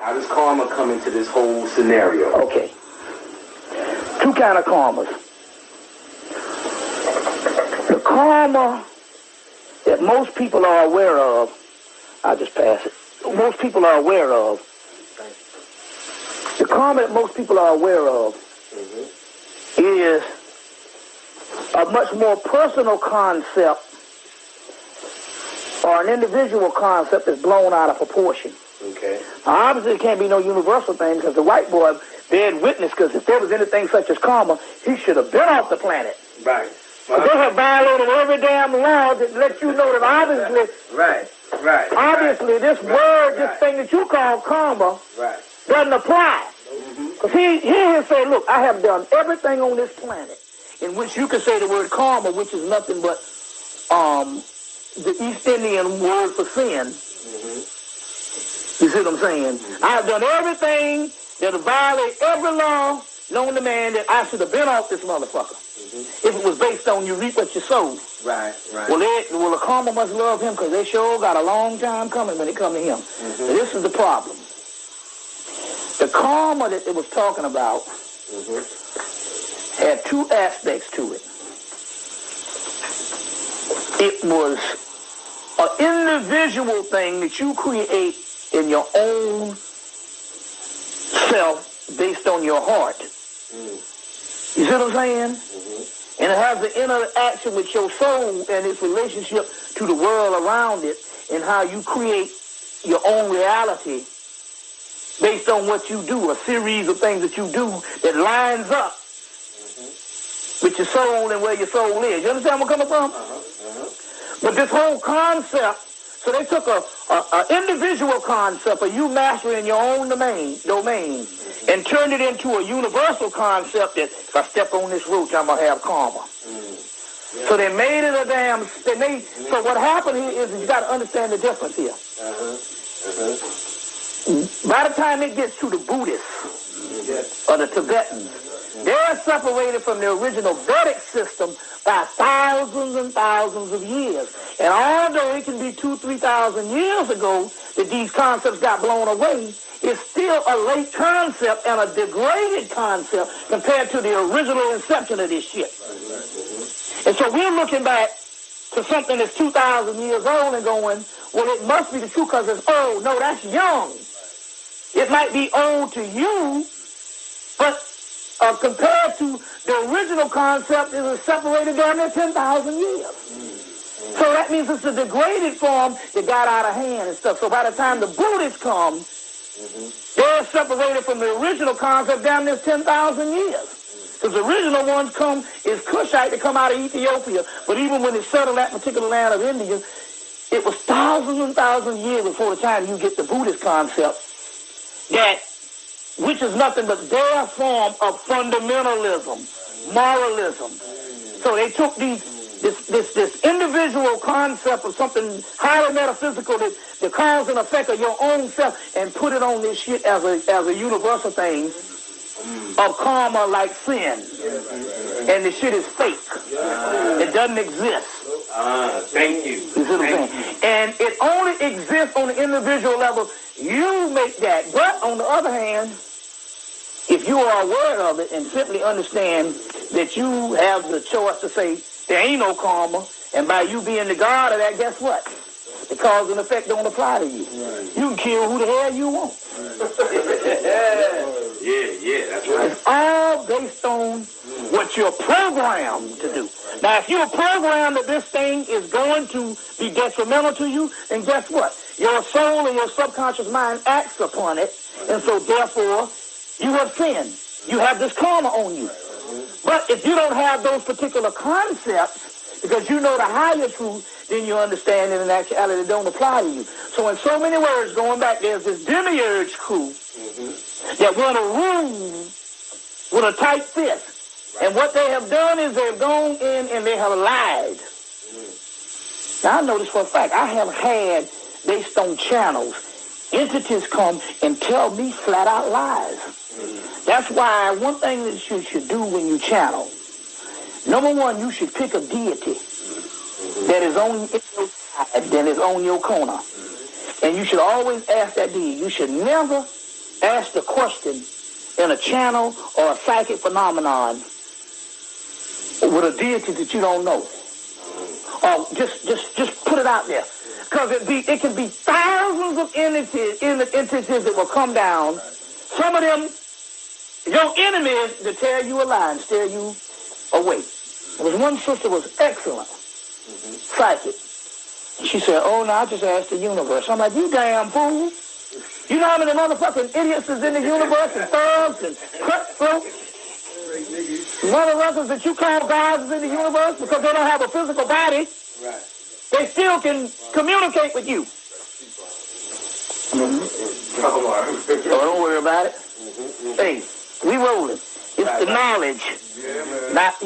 How does karma come into this whole scenario? Okay. Two kind of karmas. The karma that most people are aware of, I'll just pass it. Most people are aware of. The karma that most people are aware of is a much more personal concept or an individual concept that's blown out of proportion. Okay. Now, obviously, it can't be no universal thing because the white boy bear witness, because if there was anything such as karma, he should have been off the planet. Right. But they have violated every damn law that lets you know that obviously, obviously this word, this thing that you call karma, doesn't apply. Because he here say, look, I have done everything on this planet in which you can say the word karma, which is nothing but the East Indian word for sin. You see what I'm saying? I have done everything that violates every law known to man that I should have been off this motherfucker. If it was based on you reap what you sow. Right. Well, the karma must love him because they sure got a long time coming when it comes to him. So this is the problem. The karma that it was talking about had two aspects to it. It was an individual thing that you create in your own self based on your heart. You see what I'm saying? And it has the interaction with your soul and its relationship to the world around it and how you create your own reality based on what you do, a series of things that you do that lines up with your soul and where your soul is. You understand where I'm coming from? But this whole concept, so they took a individual concept of you mastering your own domain, and turned it into a universal concept that if I step on this root, I'm going to have karma. So they made it so what happened here is you got to understand the difference here. By the time it gets to the Buddhists or the Tibetans, they're separated from the original Vedic system by thousands and thousands of years. And although it can be 2,000 to 3,000 years ago that these concepts got blown away, it's still a late concept and a degraded concept compared to the original inception of this shit. And so we're looking back to something that's 2,000 years old and going, well, it must be the truth because it's old. No, that's young. It might be old to you, but compared to the original concept, it was separated down there 10,000 years. So that means it's a degraded form that got out of hand and stuff. So by the time the Buddhists come, they're separated from the original concept down there 10,000 years. Because the original ones come is Cushite that come out of Ethiopia. But even when it settled that particular land of India, it was thousands and thousands of years before the time you get the Buddhist concept, which is nothing but their form of fundamentalism, moralism. So they took this individual concept of something highly metaphysical, the cause and effect of your own self, and put it on this shit as a universal thing of karma like sin. And the shit is fake. It doesn't exist. Thank you. You see what I'm saying? And it only exists on the individual level. You make that. But on the other hand, if you are aware of it and simply understand that you have the choice to say there ain't no karma, and by you being the God of that, guess what? The cause and effect don't apply to you. You can kill who the hell you want. Yeah, that's right. It's all based on what you're programmed to do. Now, if you're programmed that this thing is going to be detrimental to you, then guess what? Your soul and your subconscious mind acts upon it, and so therefore, you have sinned. You have this karma on you. But if you don't have those particular concepts, because you know the higher truth, then you understand that in actuality they don't apply to you. So in so many words, going back, there's this demiurge crew that run a room with a tight fist. And what they have done is they've gone in and they have lied. Now, I know this for a fact. I have had, based on channels, entities come and tell me flat out lies. That's why one thing that you should do when you channel, number one, you should pick a deity that is on your side, that is on your corner. And you should always ask that deity. You should never asked a question in a channel or a psychic phenomenon with a deity that you don't know. Or just put it out there. Because it can be thousands of entities that will come down. Some of them, your enemies, to tear you a line, steer you away. There was one sister was excellent, psychic. She said, oh, no, I just asked the universe. I'm like, you damn fool. You know how many motherfucking idiots is in the universe and thugs and cutthroats? Motherfuckers that you call gods is in the universe because they don't have a physical body. Right. They still can communicate with you. So don't worry about it. Hey, we rolling. It's the knowledge, not,